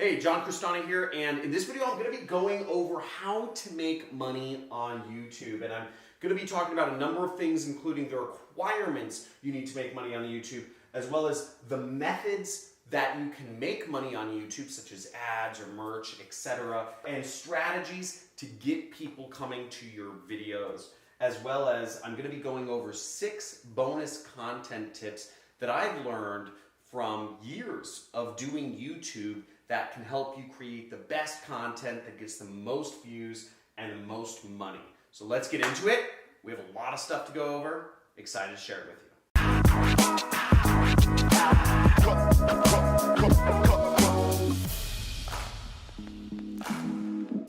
Hey, John Cristani here, and in this video I'm going to be going over how to make money on YouTube. And I'm going to be talking about a number of things, including the requirements you need to make money on YouTube, as well as the methods that you can make money on YouTube, such as ads or merch, etc., and strategies to get people coming to your videos, as well as I'm going to be going over 6 bonus content tips that I've learned from years of doing YouTube that can help you create the best content that gets the most views and the most money. So let's get into it. We have a lot of stuff to go over. Excited to share it with you.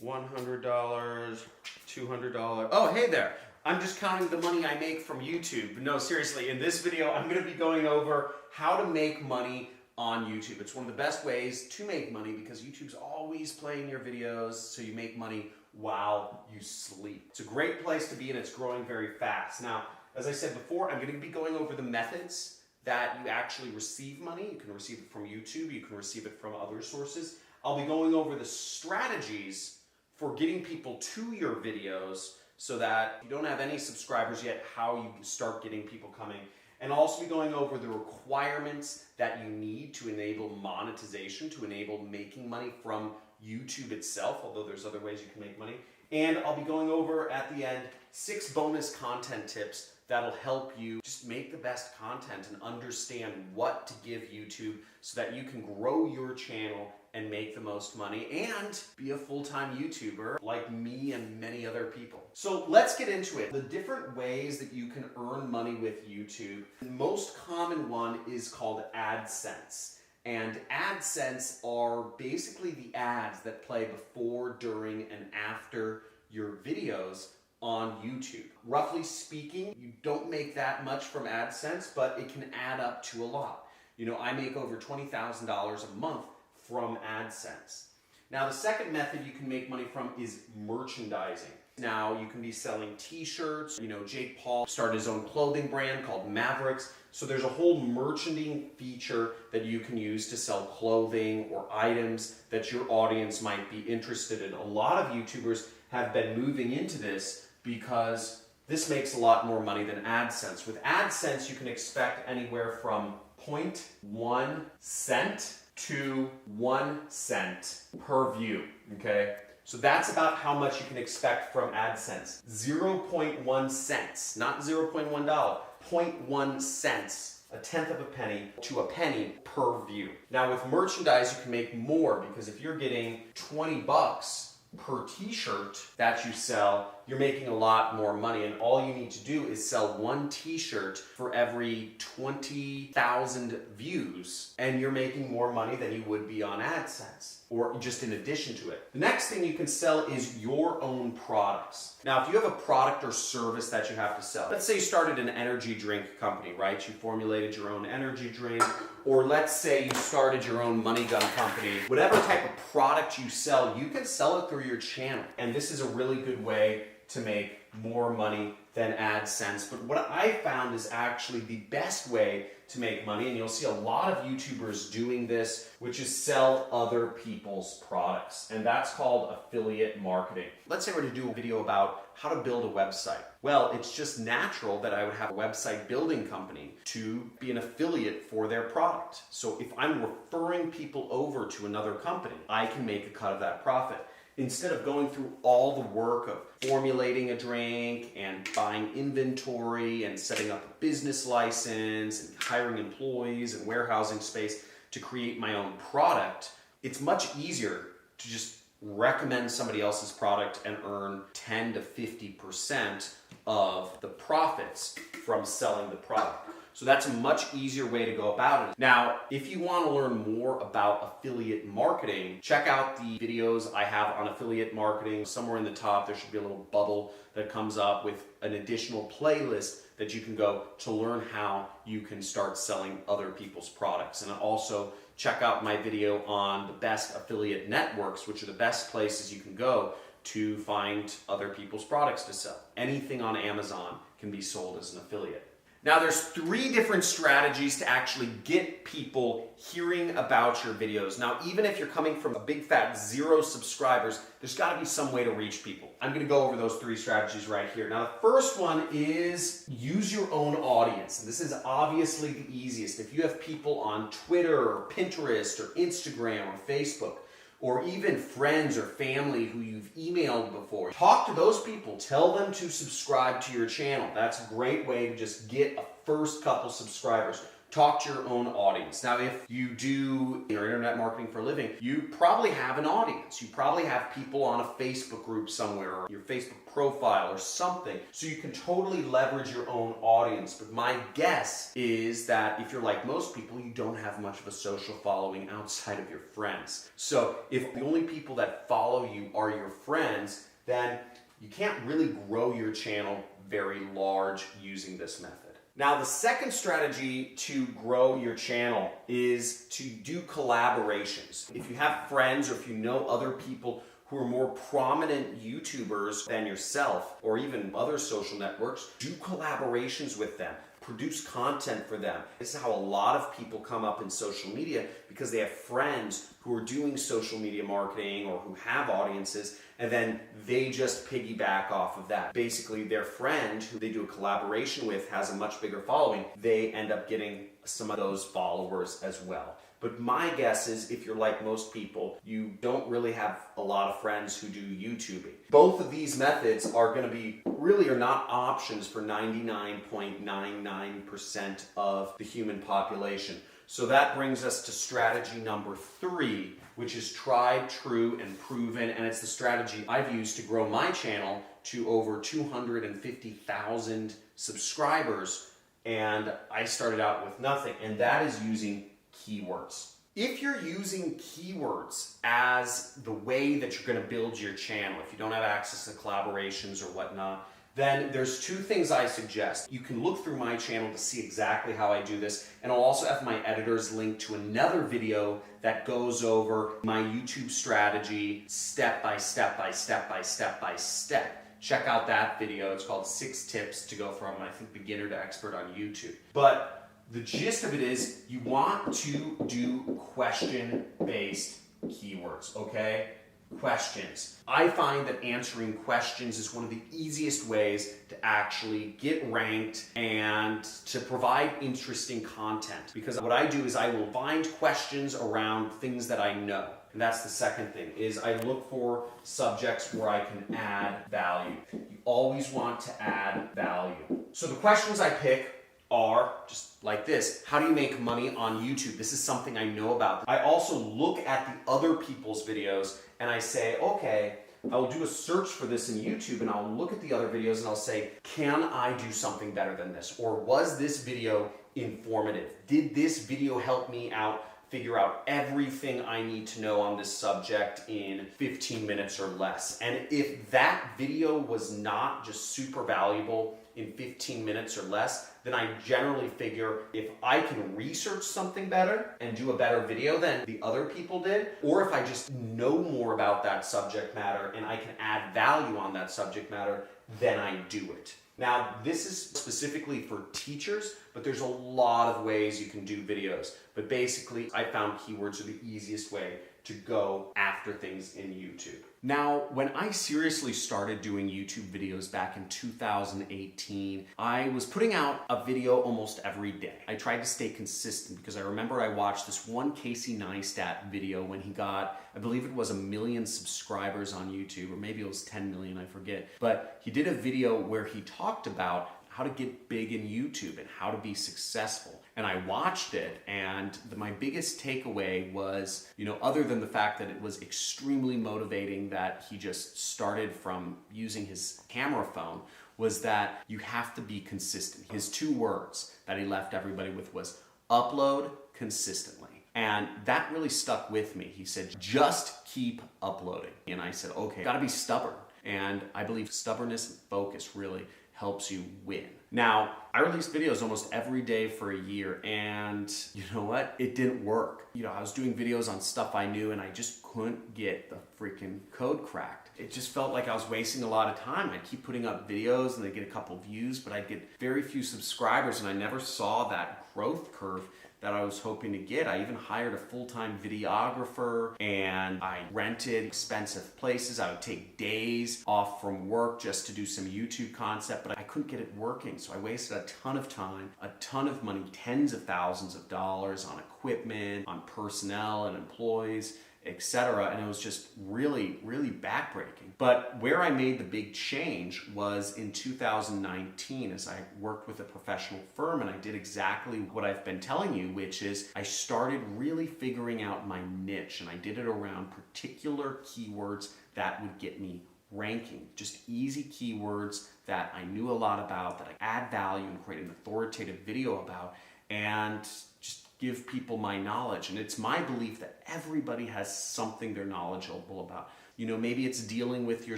$100, $200. Oh, hey there. I'm just counting the money I make from YouTube. No, seriously, in this video, I'm going to be going over how to make money on YouTube. It's one of the best ways to make money because YouTube's always playing your videos, so you make money while you sleep. It's a great place to be and it's growing very fast. Now, as I said before, I'm going to be going over the methods that you actually receive money. You can receive it from YouTube, you can receive it from other sources. I'll be going over the strategies for getting people to your videos so that if you don't have any subscribers yet, how you start getting people coming. And I'll also be going over the requirements that you need to enable monetization, to enable making money from YouTube itself, although there's other ways you can make money. And I'll be going over at the end 6 bonus content tips that'll help you just make the best content and understand what to give YouTube so that you can grow your channel and make the most money and be a full-time YouTuber like me and many other people. So let's get into it. The different ways that you can earn money with YouTube. The most common one is called AdSense. And AdSense are basically the ads that play before, during, and after your videos on YouTube. Roughly speaking, you don't make that much from AdSense, but it can add up to a lot. You know, I make over $20,000 a month from AdSense. Now, the second method you can make money from is merchandising. Now, you can be selling t-shirts. You know, Jake Paul started his own clothing brand called Mavericks. So there's a whole merchandising feature that you can use to sell clothing or items that your audience might be interested in. A lot of YouTubers have been moving into this because this makes a lot more money than AdSense. With AdSense, you can expect anywhere from 0.1 cent to 1 cent per view, okay? So that's about how much you can expect from AdSense. 0.1 cents, not $0.1, 0.1 cents, a tenth of a penny to a penny per view. Now with merchandise, you can make more because if you're getting 20 bucks per t-shirt that you sell, you're making a lot more money, and all you need to do is sell 1 t-shirt for every 20,000 views, and you're making more money than you would be on AdSense, or just in addition to it. The next thing you can sell is your own products. Now, if you have a product or service that you have to sell, let's say you started an energy drink company, right? You formulated your own energy drink, or let's say you started your own money gun company. Whatever type of product you sell, you can sell it through your channel. And this is a really good way to make more money than AdSense. But what I found is actually the best way to make money, and you'll see a lot of YouTubers doing this, which is sell other people's products. And that's called affiliate marketing. Let's say we're to do a video about how to build a website. Well, it's just natural that I would have a website building company to be an affiliate for their product. So if I'm referring people over to another company, I can make a cut of that profit. Instead of going through all the work of formulating a drink and buying inventory and setting up a business license and hiring employees and warehousing space to create my own product, it's much easier to just recommend somebody else's product and earn 10 to 50% of the profits from selling the product. So that's a much easier way to go about it. Now, if you want to learn more about affiliate marketing, check out the videos I have on affiliate marketing. Somewhere in the top, there should be a little bubble that comes up with an additional playlist that you can go to learn how you can start selling other people's products. And also check out my video on the best affiliate networks, which are the best places you can go to find other people's products to sell. Anything on Amazon can be sold as an affiliate. Now there's 3 different strategies to actually get people hearing about your videos. Now even if you're coming from a big fat 0 subscribers, there's got to be some way to reach people. I'm going to go over those 3 strategies right here. Now the first one is use your own audience. And this is obviously the easiest. If you have people on Twitter or Pinterest or Instagram or Facebook, or even friends or family who you've emailed before, talk to those people. Tell them to subscribe to your channel. That's a great way to just get a first couple subscribers. Talk to your own audience. Now, if you do internet marketing for a living, you probably have an audience. You probably have people on a Facebook group somewhere, or your Facebook profile or something. So you can totally leverage your own audience. But my guess is that if you're like most people, you don't have much of a social following outside of your friends. So if the only people that follow you are your friends, then you can't really grow your channel very large using this method. Now, the second strategy to grow your channel is to do collaborations. If you have friends or if you know other people who are more prominent YouTubers than yourself, or even other social networks, do collaborations with them. Produce content for them. This is how a lot of people come up in social media, because they have friends who are doing social media marketing or who have audiences, and then they just piggyback off of that. Basically, their friend who they do a collaboration with has a much bigger following. They end up getting some of those followers as well. But my guess is, if you're like most people, you don't really have a lot of friends who do YouTubing. Both of these methods are going to be really are not options for 99.99% of the human population. So that brings us to strategy number 3, which is tried, true, and proven. And it's the strategy I've used to grow my channel to over 250,000 subscribers. And I started out with nothing, and that is using keywords. If you're using keywords as the way that you're going to build your channel, if you don't have access to collaborations or whatnot, then there's 2 things I suggest. You can look through my channel to see exactly how I do this, and I'll also have my editors link to another video that goes over my YouTube strategy step by step by step by step by step. Check out that video. It's called 6 Tips to Go From, I think, Beginner to Expert on YouTube. But the gist of it is you want to do question-based keywords, okay? Questions. I find that answering questions is one of the easiest ways to actually get ranked and to provide interesting content. Because what I do is I will find questions around things that I know. And that's the second thing, is I look for subjects where I can add value. You always want to add value. So the questions I pick are just like this. How do you make money on YouTube? This is something I know about. I also look at the other people's videos and I say, okay, I'll do a search for this in YouTube and I'll look at the other videos and I'll say, can I do something better than this? Or was this video informative? Did this video help me out figure out everything I need to know on this subject in 15 minutes or less? And if that video was not just super valuable in 15 minutes or less, then I generally figure if I can research something better and do a better video than the other people did, or if I just know more about that subject matter and I can add value on that subject matter, then I do it. Now, this is specifically for teachers, but there's a lot of ways you can do videos. But basically, I found keywords are the easiest way to go after things in YouTube. Now, when I seriously started doing YouTube videos back in 2018, I was putting out a video almost every day. I tried to stay consistent because I remember I watched this one Casey Neistat video when he got, I believe it was 1 million subscribers on YouTube, or maybe it was 10 million, I forget. But he did a video where he talked about how to get big in YouTube and how to be successful. And I watched it, and my biggest takeaway was, other than the fact that it was extremely motivating that he just started from using his camera phone, was that you have to be consistent. His 2 words that he left everybody with was upload consistently. And that really stuck with me. He said, just keep uploading. And I said, okay, gotta be stubborn. And I believe stubbornness and focus really helps you win. Now, I released videos almost every day for a year, and you know what? It didn't work. I was doing videos on stuff I knew, and I just couldn't get the freaking code cracked. It just felt like I was wasting a lot of time. I'd keep putting up videos and they'd get a couple views, but I'd get very few subscribers, and I never saw that growth curve that I was hoping to get. I even hired a full-time videographer, and I rented expensive places. I would take days off from work just to do some YouTube concept, but I couldn't get it working. So I wasted a ton of time, a ton of money, tens of thousands of dollars on equipment, on personnel and employees, etc. And it was just really, really backbreaking. But where I made the big change was in 2019, as I worked with a professional firm, and I did exactly what I've been telling you, which is I started really figuring out my niche, and I did it around particular keywords that would get me ranking. Just easy keywords that I knew a lot about, that I add value and create an authoritative video about, and just give people my knowledge. And it's my belief that everybody has something they're knowledgeable about. Maybe it's dealing with your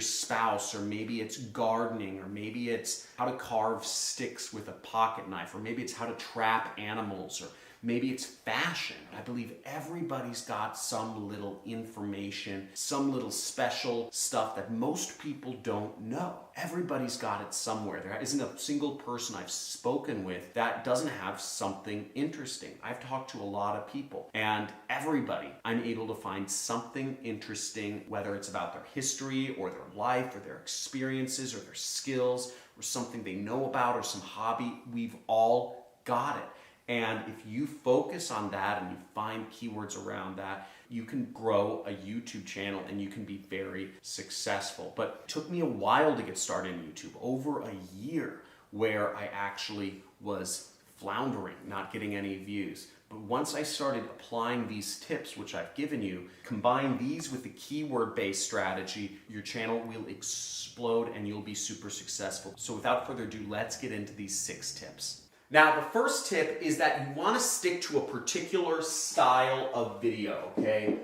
spouse, or maybe it's gardening, or maybe it's how to carve sticks with a pocket knife, or maybe it's how to trap animals, or maybe it's fashion. I believe everybody's got some little information, some little special stuff that most people don't know. Everybody's got it somewhere. There isn't a single person I've spoken with that doesn't have something interesting. I've talked to a lot of people, and everybody, I'm able to find something interesting, whether it's about their history or their life or their experiences or their skills or something they know about or some hobby. We've all got it. And if you focus on that and you find keywords around that, you can grow a YouTube channel and you can be very successful. But it took me a while to get started in YouTube, over a year, where I actually was floundering, not getting any views. But once I started applying these tips, which I've given you, combine these with the keyword-based strategy, your channel will explode and you'll be super successful. So without further ado, let's get into these 6 tips. Now, the first tip is that you want to stick to a particular style of video, okay?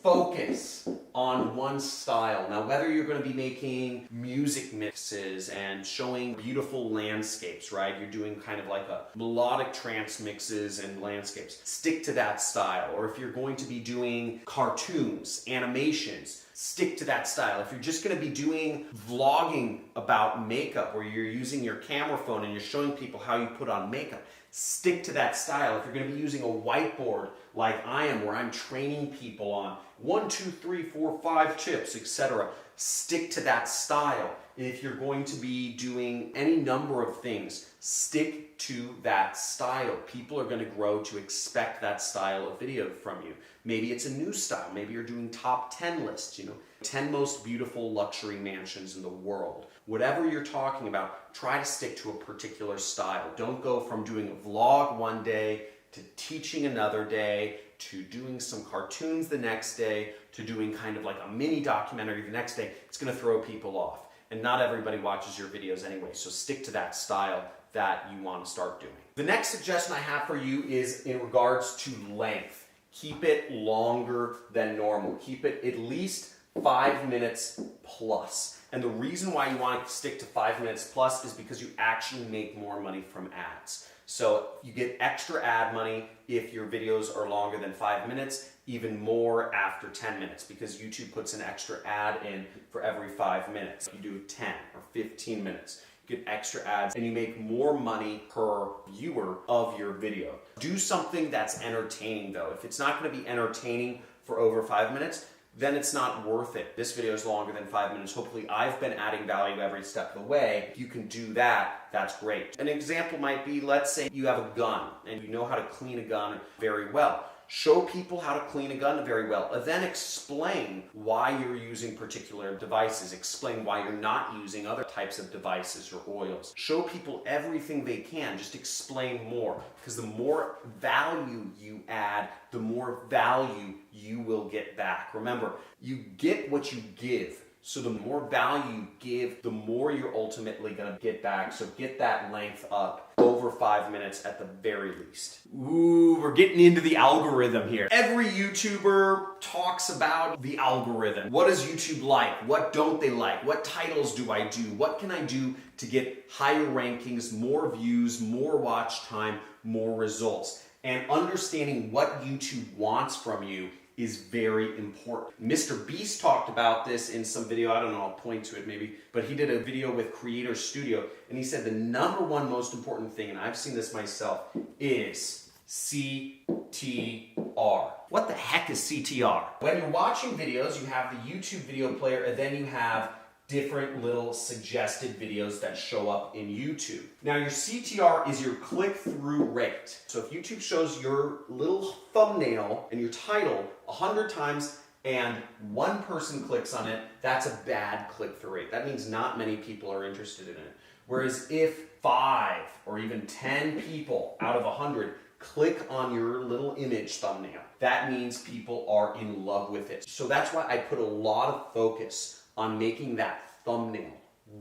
Focus on one style. Now, whether you're going to be making music mixes and showing beautiful landscapes, right? You're doing kind of like a melodic trance mixes and landscapes. Stick to that style. Or if you're going to be doing cartoons, animations, stick to that style. If you're just going to be doing vlogging about makeup, where you're using your camera phone and you're showing people how you put on makeup, stick to that style. If you're going to be using a whiteboard like I am, where I'm training people on 1, 2, 3, 4, 5 tips, etc., stick to that style. If you're going to be doing any number of things, stick to that style. People are going to grow to expect that style of video from you. Maybe it's a new style. Maybe you're doing top 10 lists, 10 most beautiful luxury mansions in the world. Whatever you're talking about, try to stick to a particular style. Don't go from doing a vlog one day to teaching another day, to doing some cartoons the next day, to doing kind of like a mini documentary the next day. It's going to throw people off. And not everybody watches your videos anyway, so stick to that style that you want to start doing. The next suggestion I have for you is in regards to length. Keep it longer than normal. Keep it at least 5 minutes plus. And the reason why you want to stick to 5 minutes plus is because you actually make more money from ads. So you get extra ad money if your videos are longer than 5 minutes, even more after 10 minutes, because YouTube puts an extra ad in for every 5 minutes. You do 10 or 15 minutes, you get extra ads, and you make more money per viewer of your video. Do something that's entertaining though. If it's not going to be entertaining for over 5 minutes, then it's not worth it. This video is longer than 5 minutes. Hopefully I've been adding value every step of the way. If you can do that, that's great. An example might be, let's say you have a gun and you know how to clean a gun very well. Show people how to clean a gun very well, and then explain why you're using particular devices. Explain why you're not using other types of devices or oils. Show people everything they can. Just explain more, because the more value you add, the more value you will get back. Remember, you get what you give. So the more value you give, the more you're ultimately going to get back. So get that length up over 5 minutes at the very least. Ooh, we're getting into the algorithm here. Every YouTuber talks about the algorithm. What does YouTube like? What don't they like? What titles do I do? What can I do to get higher rankings, more views, more watch time, more results? And understanding what YouTube wants from you is very important. Mr. Beast talked about this in some video, I don't know, I'll point to it maybe, but he did a video with Creator Studio, and he said the number one most important thing, and I've seen this myself, is CTR. What the heck is CTR? When you're watching videos, you have the YouTube video player, and then you have different little suggested videos that show up in YouTube. Now your CTR is your click-through rate. So if YouTube shows your little thumbnail and your title 100 times and one person clicks on it, that's a bad click-through rate. That means not many people are interested in it. Whereas if 5 or even 10 people out of 100 click on your little image thumbnail, that means people are in love with it. So that's why I put a lot of focus on making that thumbnail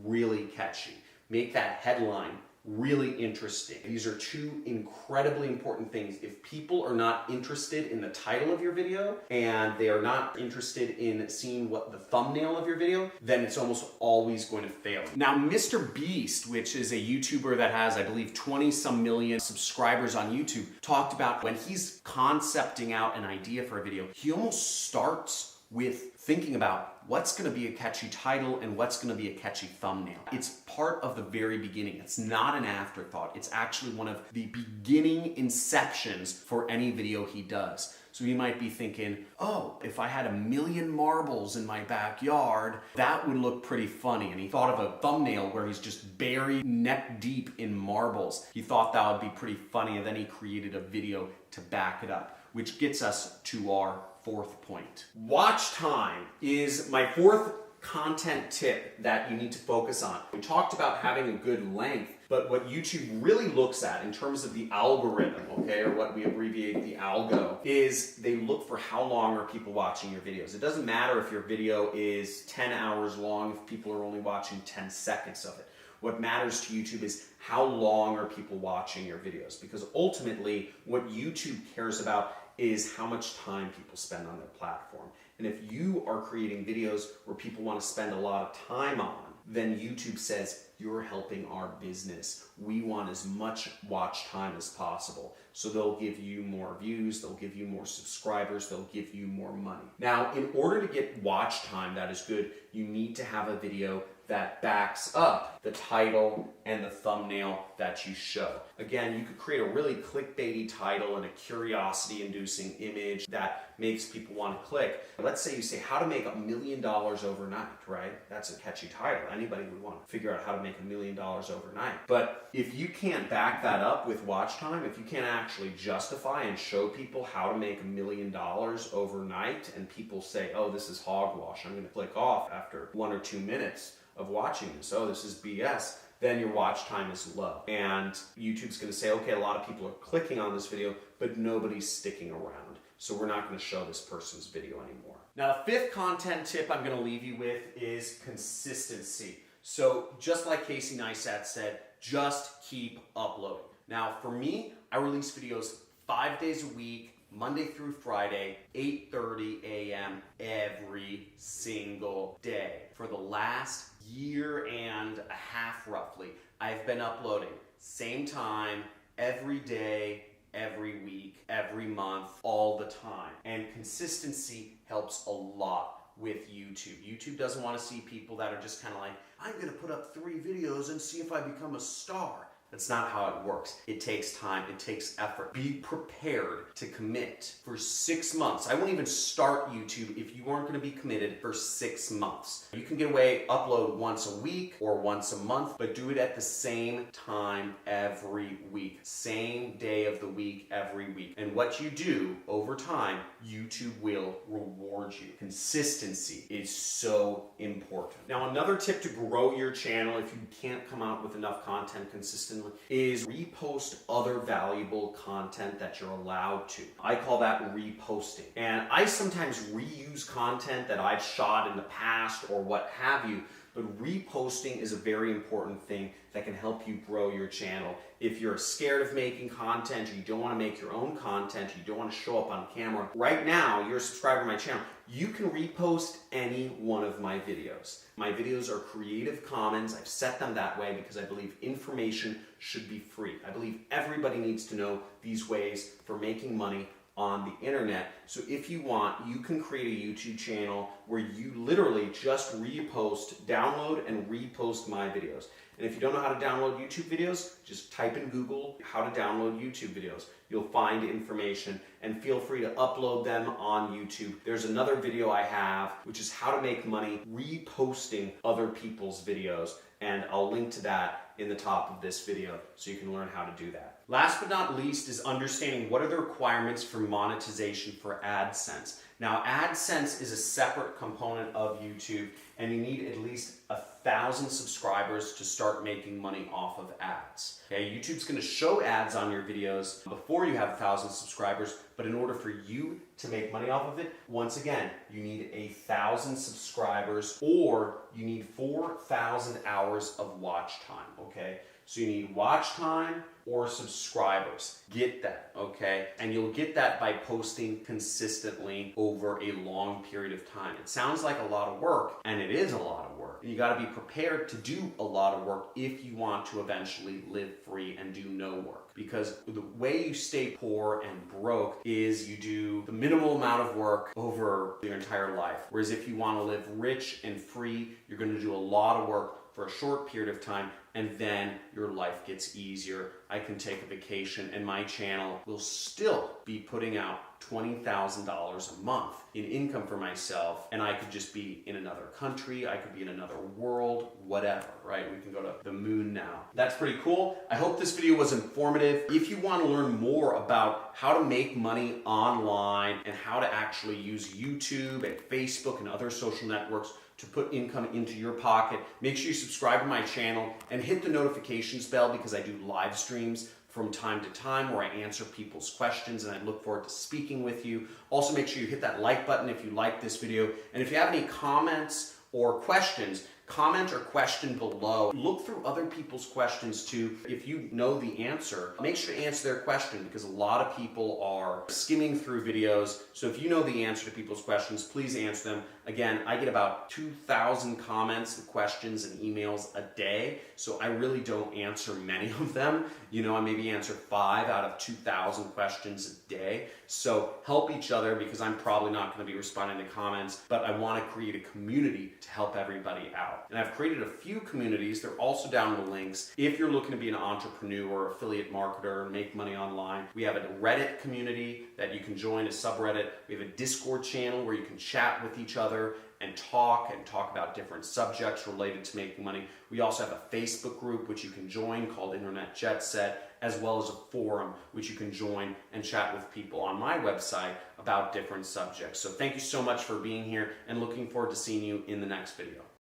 really catchy. Make that headline really interesting. These are two incredibly important things. If people are not interested in the title of your video and they are not interested in seeing what the thumbnail of your video, then it's almost always going to fail. Now, Mr. Beast, which is a YouTuber that has, I believe, 20-some million subscribers on YouTube, talked about when he's concepting out an idea for a video, he almost starts with thinking about what's going to be a catchy title and what's going to be a catchy thumbnail. It's part of the very beginning. It's not an afterthought. It's actually one of the beginning inceptions for any video he does. So you might be thinking, oh, if I had 1 million marbles in my backyard, that would look pretty funny. And he thought of a thumbnail where he's just buried neck deep in marbles. He thought that would be pretty funny, and then he created a video to back it up, which gets us to our fourth point. Watch time is my fourth content tip that you need to focus on. We talked about having a good length, but what YouTube really looks at in terms of the algorithm, okay, or what we abbreviate the algo, is they look for how long are people watching your videos. It doesn't matter if your video is 10 hours long if people are only watching 10 seconds of it. What matters to YouTube is how long are people watching your videos, because ultimately what YouTube cares about is how much time people spend on their platform. And if you are creating videos where people want to spend a lot of time on, then YouTube says, you're helping our business. We want as much watch time as possible. So they'll give you more views, they'll give you more subscribers, they'll give you more money. Now, in order to get watch time that is good, you need to have a video that backs up the title and the thumbnail that you show. Again, you could create a really clickbaity title and a curiosity-inducing image that makes people want to click. Let's say you say, how to make $1 million overnight, right? That's a catchy title. Anybody would want to figure out how to make $1 million overnight. But if you can't back that up with watch time, if you can't actually justify and show people how to make $1 million overnight, and people say, oh, this is hogwash, I'm going to click off after 1 or 2 minutes of watching this, oh, this is BS, then your watch time is low. And YouTube's going to say, okay, a lot of people are clicking on this video, but nobody's sticking around. So we're not going to show this person's video anymore. Now, the fifth content tip I'm going to leave you with is consistency. So just like Casey Neistat said, just keep uploading. Now, for me, I release videos 5 days a week, Monday through Friday, 8:30 a.m. every single day. For the last year and a half, roughly, I've been uploading same time, every day, every week, every month, all the time. And consistency helps a lot with YouTube. YouTube doesn't want to see people that are just kind of like, I'm going to put up 3 videos and see if I become a star. That's not how it works. It takes time, it takes effort. Be prepared to commit for 6 months. I wouldn't even start YouTube if you weren't going to be committed for 6 months. You can get away, upload once a week or once a month, but do it at the same time every week. Same day of the week every week. And what you do over time, YouTube will reward you. Consistency is so important. Now, another tip to grow your channel if you can't come out with enough content consistently consistently, is repost other valuable content that you're allowed to. I call that reposting. And I sometimes reuse content that I've shot in the past or what have you, but reposting is a very important thing that can help you grow your channel. If you're scared of making content, or you don't want to make your own content, you don't want to show up on camera, right now, you're a subscriber to my channel, you can repost any one of my videos. My videos are Creative Commons. I've set them that way because I believe information should be free. I believe everybody needs to know these ways for making money on the internet. So if you want, you can create a YouTube channel where you literally just download and repost my videos. And if you don't know how to download YouTube videos, just type in Google how to download YouTube videos. You'll find information, and feel free to upload them on YouTube. There's another video I have, which is how to make money reposting other people's videos, and I'll link to that in the top of this video so you can learn how to do that. Last but not least is understanding what are the requirements for monetization for AdSense. Now, AdSense is a separate component of YouTube, and you need at least 1,000 subscribers to start making money off of ads. Okay, YouTube's going to show ads on your videos before you have 1,000 subscribers, but in order for you to make money off of it, once again, you need 1,000 subscribers, or you need 4,000 hours of watch time, okay? So you need watch time or subscribers. Get that, okay? And you'll get that by posting consistently over a long period of time. It sounds like a lot of work, and it is a lot of work. You gotta be prepared to do a lot of work if you want to eventually live free and do no work. Because the way you stay poor and broke is you do the minimal amount of work over your entire life. Whereas if you wanna live rich and free, you're gonna do a lot of work for a short period of time, and then your life gets easier. I can take a vacation, and my channel will still be putting out $20,000 a month in income for myself, and I could just be in another country, I could be in another world, whatever, right? We can go to the moon now. That's pretty cool. I hope this video was informative. If you want to learn more about how to make money online and how to actually use YouTube and Facebook and other social networks to put income into your pocket, make sure you subscribe to my channel and hit the notifications bell, because I do live streams from time to time where I answer people's questions, and I look forward to speaking with you. Also, make sure you hit that like button if you like this video. And if you have any comments or questions, comment or question below. Look through other people's questions too. If you know the answer, make sure to answer their question, because a lot of people are skimming through videos. So if you know the answer to people's questions, please answer them. Again, I get about 2,000 comments and questions and emails a day, so I really don't answer many of them. You know, I maybe answer 5 out of 2,000 questions a day. So help each other, because I'm probably not going to be responding to comments, but I want to create a community to help everybody out. And I've created a few communities. They're also down in the links. If you're looking to be an entrepreneur or affiliate marketer and make money online, we have a Reddit community that you can join, a subreddit. We have a Discord channel where you can chat with each other and talk about different subjects related to making money. We also have a Facebook group which you can join called Internet Jet Set, as well as a forum which you can join and chat with people on my website about different subjects. So thank you so much for being here, and looking forward to seeing you in the next video.